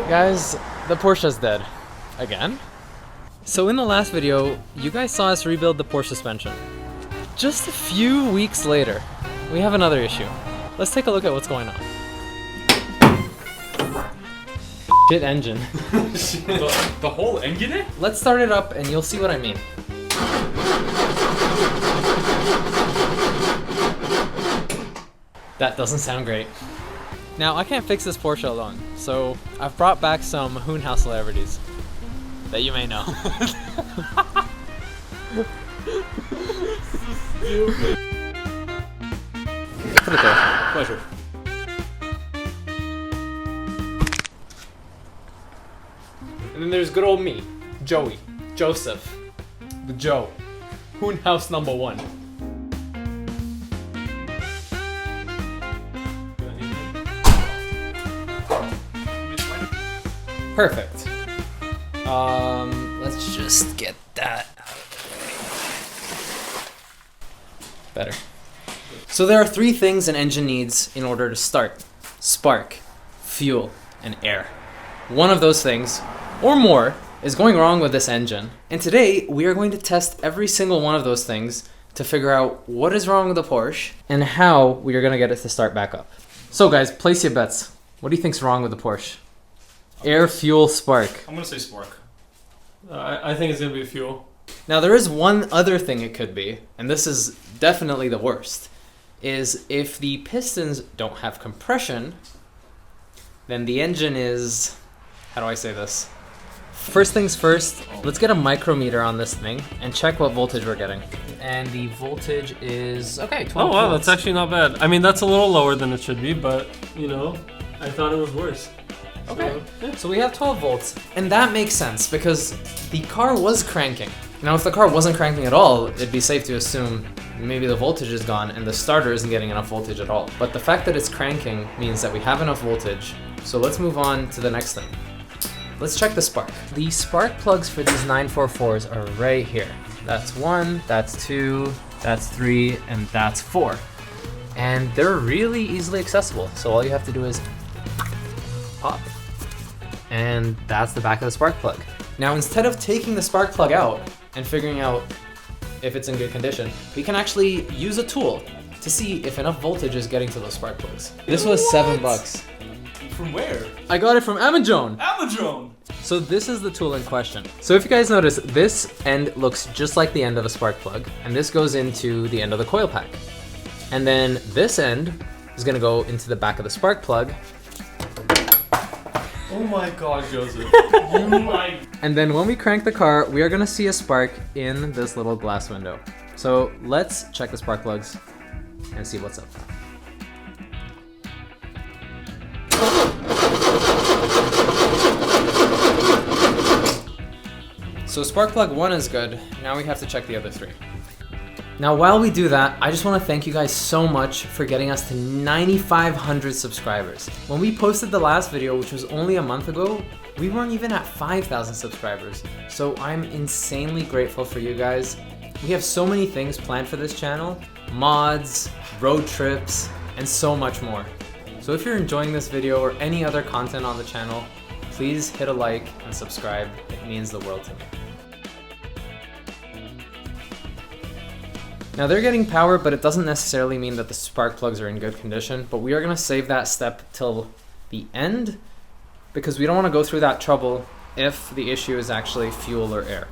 Guys, the Porsche's dead. Again? So in the last video, you guys saw us rebuild the Porsche suspension. Just a few weeks later, we have another issue. Let's take a look at what's going on. Shit engine. The whole engine? Let's start it up and you'll see what I mean. That doesn't sound great. Now, I can't fix this Porsche alone, so I've brought back some Hoonhouse celebrities that you may know. Put it there. Pleasure. And then there's good old me, Joey, Joseph, the Joe, Hoonhouse number 1. Perfect. Let's just get that out of the way. Better. So there are 3 things an engine needs in order to start: spark, fuel, and air. One of those things, or more, is going wrong with this engine. And today, we are going to test every single one of those things to figure out what is wrong with the Porsche and how we are going to get it to start back up. So guys, place your bets. What do you think's wrong with the Porsche? Air, fuel, spark. I'm gonna say spark. I think it's gonna be fuel. Now there is one other thing it could be, and this is definitely the worst, is if the pistons don't have compression, then the engine is, how do I say this? First things first, let's get a micrometer on this thing and check what voltage we're getting. And the voltage is, okay, 12 Oh wow, volts. that's actually not bad. I mean, that's a little lower than it should be, but you know, I thought it was worse. Okay, so we have 12 volts, and that makes sense because the car was cranking. Now, if the car wasn't cranking at all, it'd be safe to assume maybe the voltage is gone and the starter isn't getting enough voltage at all. But the fact that it's cranking means that we have enough voltage. So let's move on to the next thing. Let's check the spark. The spark plugs for these 944s are right here. That's 1, that's 2, that's 3, and that's 4. And they're really easily accessible. So all you have to do is pop. And that's the back of the spark plug. Now, instead of taking the spark plug out and figuring out if it's in good condition, we can actually use a tool to see if enough voltage is getting to those spark plugs. This was $7. From where? I got it from Amazon. Amazon! So this is the tool in question. So if you guys notice, this end looks just like the end of a spark plug, and this goes into the end of the coil pack. And then this end is gonna go into the back of the spark plug. Oh my god, Joseph. You might. And then when we crank the car, we are gonna see a spark in this little glass window. So let's check the spark plugs and see what's up. So spark plug 1 is good. Now we have to check the other 3. Now, while we do that, I just want to thank you guys so much for getting us to 9,500 subscribers. When we posted the last video, which was only a month ago, we weren't even at 5,000 subscribers. So I'm insanely grateful for you guys. We have so many things planned for this channel: mods, road trips, and so much more. So if you're enjoying this video or any other content on the channel, please hit a like and subscribe. It means the world to me. Now they're getting power, but it doesn't necessarily mean that the spark plugs are in good condition, but we are gonna save that step till the end because we don't wanna go through that trouble if the issue is actually fuel or air.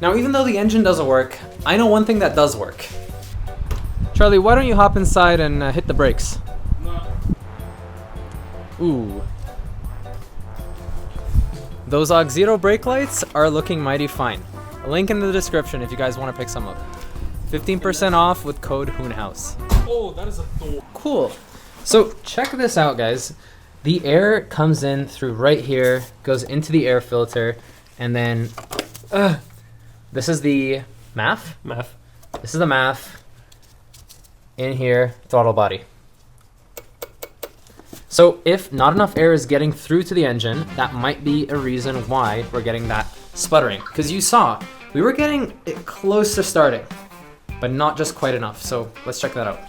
Now, even though the engine doesn't work, I know one thing that does work. Charlie, why don't you hop inside and hit the brakes? No. Ooh. Those Auxito brake lights are looking mighty fine. A link in the description if you guys want to pick some up. 15% off with code Hoonhouse. Oh, that is a door. Cool. So check this out, guys. The air comes in through right here, goes into the air filter, and then this is the MAF. This is the MAF. In here, throttle body. So if not enough air is getting through to the engine, that might be a reason why we're getting that sputtering. Because you saw, we were getting it close to starting, but not just quite enough. So let's check that out.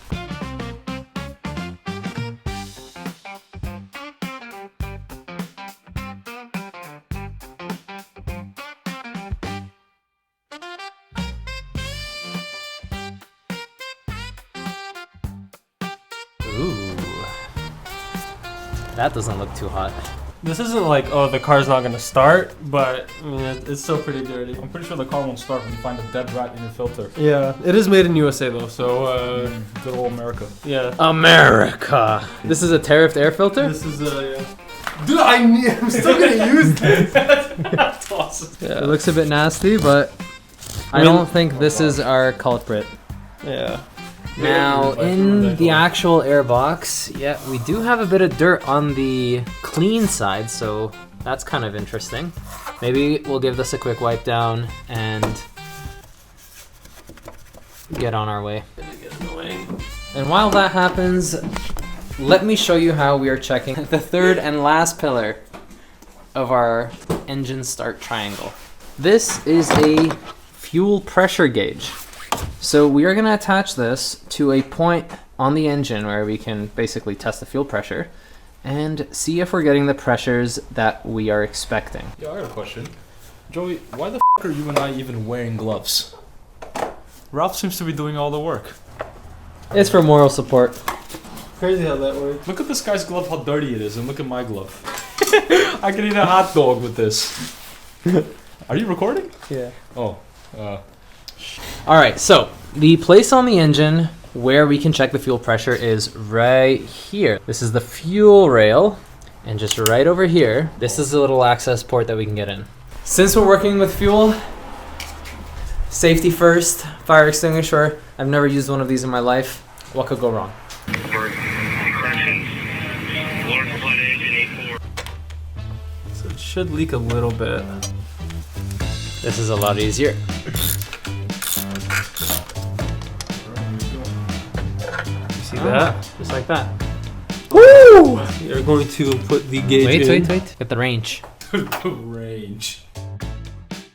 Ooh. That doesn't look too hot. This isn't like, oh, the car's not gonna start, but I mean, it's still pretty dirty. I'm pretty sure the car won't start when you find a dead rat in your filter. Yeah, it is made in USA though, so Good old America. yeah. America. This is a tariffed air filter? This is yeah. Dude, I'm still gonna use this. That's awesome. It Yeah. looks a bit nasty, but I mean- don't think this is our culprit. Yeah. Now, in the actual air box, yeah, we do have a bit of dirt on the clean side, so that's kind of interesting. Maybe we'll give this a quick wipe down and get on our way. And while that happens, let me show you how we are checking the third and last pillar of our engine start triangle. This is a fuel pressure gauge. So we are going to attach this to a point on the engine where we can basically test the fuel pressure and see if we're getting the pressures that we are expecting. Yeah, I got a question. Joey, why the f are you and I even wearing gloves? Ralph seems to be doing all the work. It's for moral support. Crazy how that works. Look at this guy's glove, how dirty it is, and look at my glove. I can eat a hot dog with this. Are you recording? Yeah. Oh, All right, so the place on the engine where we can check the fuel pressure is right here. This is the fuel rail, and just right over here, this is the little access port that we can get in. Since we're working with fuel, safety first, fire extinguisher. I've never used one of these in my life. What could go wrong? So it should leak a little bit. This is a lot easier. You see that? Just like that. Woo! You're going to put the gauge in. Wait. Get the range. range.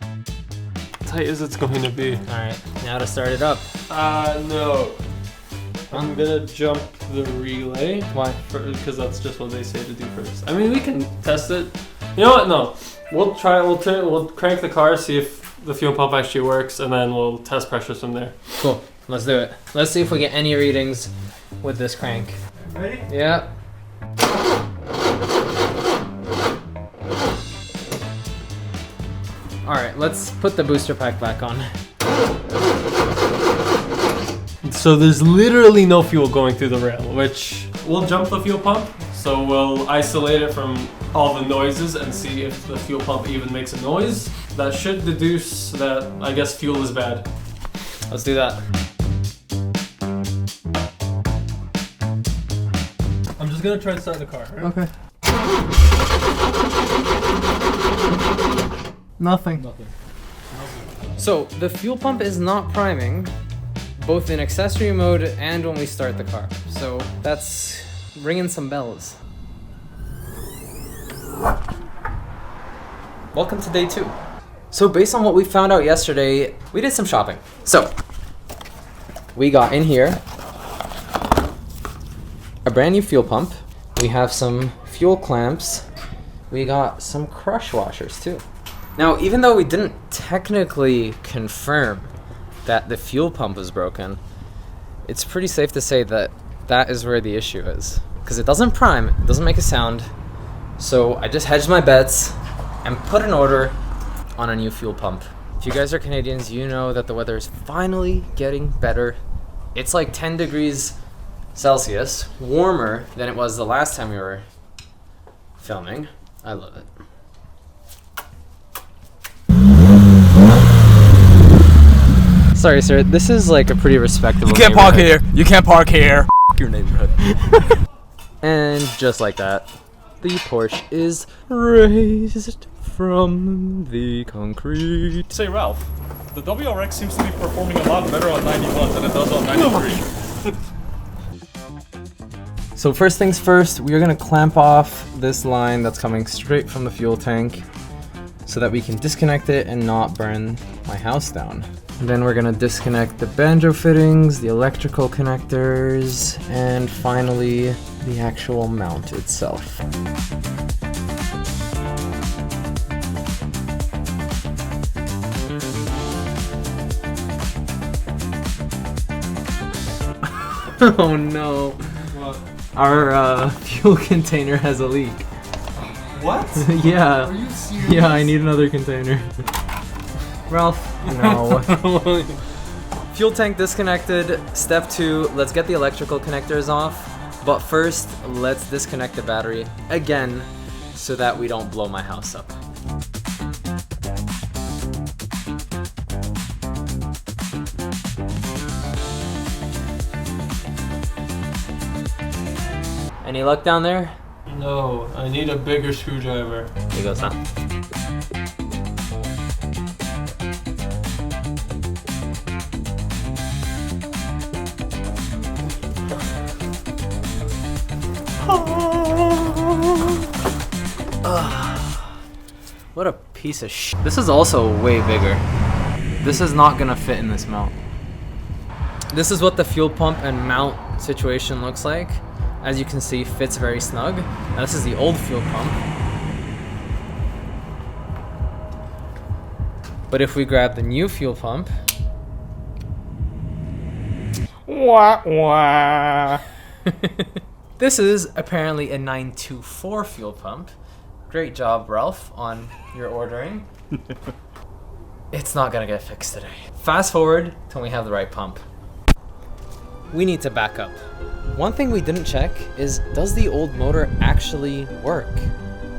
How tight is it's going to be? All right, now to start it up. No. I'm gonna jump the relay. Why? Because that's just what they say to do first. I mean, we can test it. You know what? No. We'll try. We'll crank the car, see if the fuel pump actually works, and then we'll test pressures from there. Cool. Let's do it. Let's see if we get any readings with this crank. Ready? Yeah. All right, let's put the booster pack back on. So there's literally no fuel going through the rail, which we'll jump the fuel pump. So we'll isolate it from all the noises and see if the fuel pump even makes a noise. That should deduce that, I guess, fuel is bad. Let's do that. I'm just gonna try to start the car. Right? Okay. Nothing. So the fuel pump is not priming, both in accessory mode and when we start the car. So that's ringing some bells. Welcome to day 2. So based on what we found out yesterday, we did some shopping. So we got in here a brand new fuel pump. We have some fuel clamps. We got some crush washers too. Now, even though we didn't technically confirm that the fuel pump was broken, it's pretty safe to say that that is where the issue is. Because it doesn't prime, it doesn't make a sound. So I just hedged my bets and put an order on a new fuel pump. If you guys are Canadians, you know that the weather is finally getting better. It's like 10 degrees Celsius, warmer than it was the last time we were filming. I love it. Sorry, sir. This is like a pretty respectable. You can't park neighborhood. here. You can't park here. Your neighborhood. And just like that, the Porsche is raised from the concrete. Say, Ralph, the WRX seems to be performing a lot better on 91 than it does on 93. So first things first, we are gonna clamp off this line that's coming straight from the fuel tank so that we can disconnect it and not burn my house down. And then we're gonna disconnect the banjo fittings, the electrical connectors, and finally the actual mount itself. Oh no. What? Our fuel container has a leak. What? Yeah. Are you serious? Yeah, I need another container. Ralph. No. Fuel tank disconnected. Step 2, let's get the electrical connectors off. But first, let's disconnect the battery again so that we don't blow my house up. Any luck down there? No, I need a bigger screwdriver. Here goes, huh? What a piece of shit. This is also way bigger. This is not gonna fit in this mount. This is what the fuel pump and mount situation looks like. As you can see, fits very snug. Now this is the old fuel pump. But if we grab the new fuel pump, wah, wah. This is apparently a 924 fuel pump. Great job, Ralph, on your ordering. It's not gonna get fixed today. Fast forward till we have the right pump. We need to back up. One thing we didn't check is, does the old motor actually work?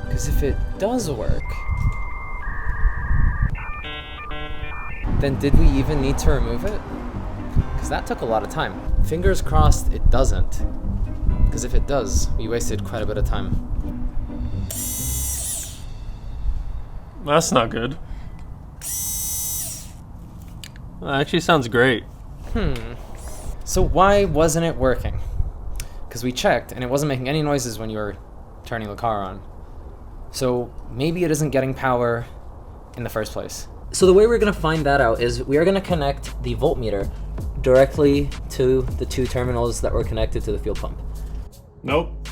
Because if it does work, then did we even need to remove it? Because that took a lot of time. Fingers crossed it doesn't. Because if it does, we wasted quite a bit of time. That's not good. That actually sounds great. So why wasn't it working? Because we checked and it wasn't making any noises when you were turning the car on. So maybe it isn't getting power in the first place. So the way we're going to find that out is we are going to connect the voltmeter directly to the 2 terminals that were connected to the fuel pump. Nope.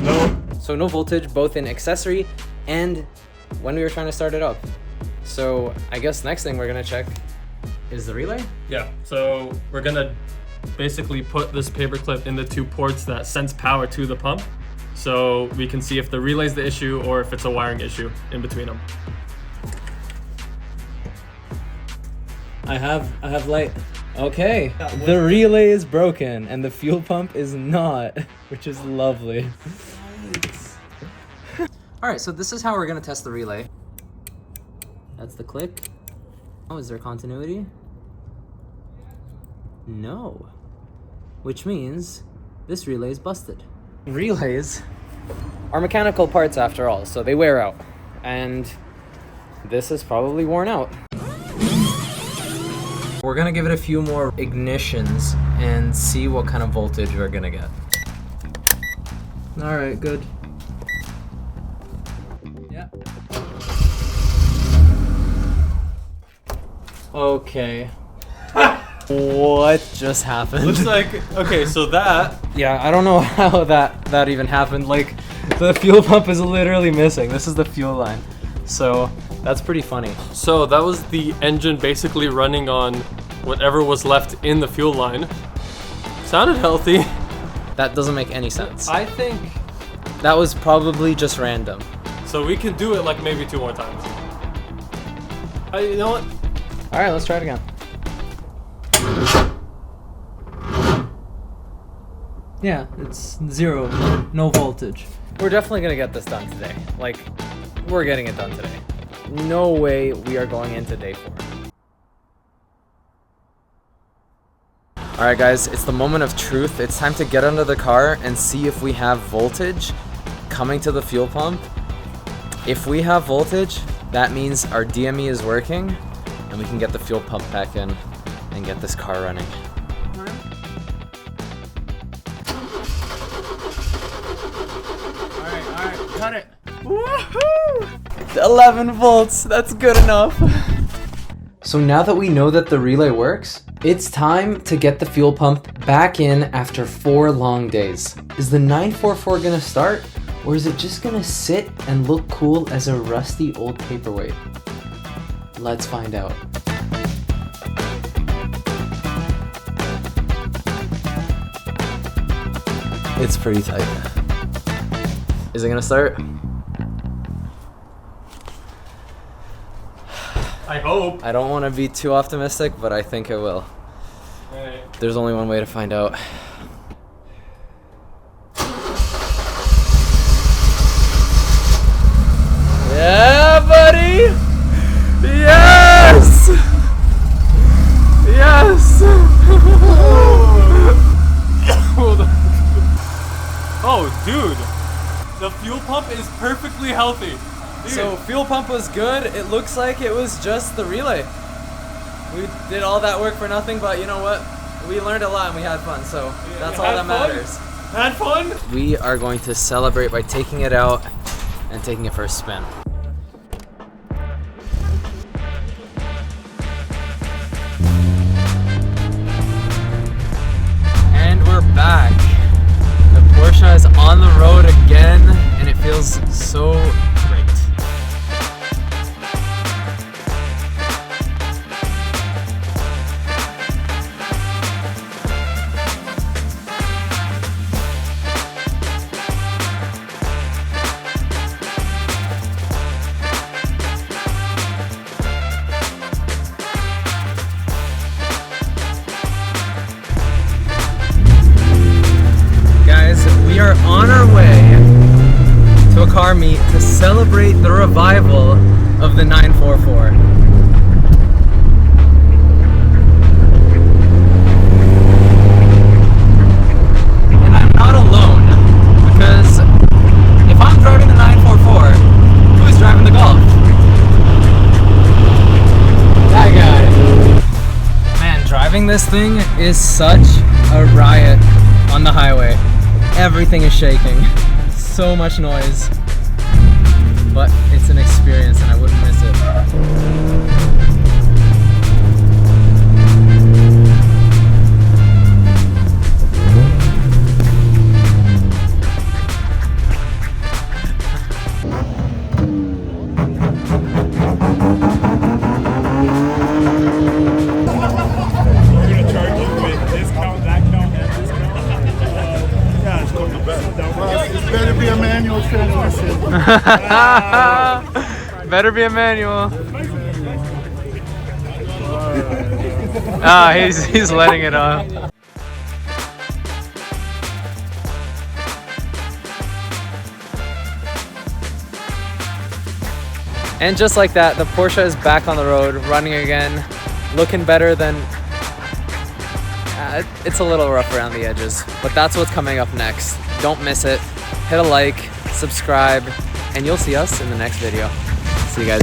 Nope. So no voltage, both in accessory and when we were trying to start it up. So I guess next thing we're going to check is the relay. Yeah, so we're gonna basically put this paperclip in the 2 ports that sends power to the pump, so we can see if the relay's the issue or if it's a wiring issue in between them. I have light. Okay, the relay is broken and the fuel pump is not, which is lovely. All right, so this is how we're gonna test the relay. That's the click. Oh, is there continuity? No. Which means this relay is busted. Relays are mechanical parts after all, so they wear out. And this is probably worn out. We're gonna give it a few more ignitions and see what kind of voltage we're gonna get. All right, good. Yeah. Okay. What just happened? Looks like, okay, so that... Yeah, I don't know how that even happened. Like, the fuel pump is literally missing. This is the fuel line. So, that's pretty funny. So that was the engine basically running on whatever was left in the fuel line. Sounded healthy. That doesn't make any sense. I think... That was probably just random. So we can do it like maybe 2 more times. You know what? All right, let's try it again. Yeah, it's 0, no voltage. We're definitely gonna get this done today. Like, we're getting it done today. No way we are going into day 4. All right, guys, it's the moment of truth. It's time to get under the car and see if we have voltage coming to the fuel pump. If we have voltage, that means our DME is working and we can get the fuel pump back in and get this car running. Alright, cut it. Woohoo! 11 volts, that's good enough. So now that we know that the relay works, it's time to get the fuel pump back in after 4 long days. Is the 944 gonna start, or is it just gonna sit and look cool as a rusty old paperweight? Let's find out. It's pretty tight. Is it gonna start? I hope. I don't want to be too optimistic, but I think it will. Right. There's only one way to find out. Yeah, buddy! Yes! Yes! Oh, dude. The fuel pump is perfectly healthy. Dude. So fuel pump was good. It looks like it was just the relay. We did all that work for nothing, but you know what? We learned a lot and we had fun, so that's all that matters. Had fun? We are going to celebrate by taking it out and taking it for a spin. And we're back. The Porsche is on the road again, and it feels so great. We are on our way to a car meet to celebrate the revival of the 944. And I'm not alone, because if I'm driving the 944, who's driving the Golf? That guy. Man, driving this thing is such a riot on the highway. Everything is shaking. So much noise. But it's an experience and I wouldn't miss it. We're gonna charge you with discount, that count, and discount. Yeah, it's going to bed. It better be a manual transmission. Better be a manual. Ah, he's letting it off. And just like that, the Porsche is back on the road, running again, looking better than... it's a little rough around the edges, but that's what's coming up next. Don't miss it. Hit a like, subscribe, and you'll see us in the next video. See you guys.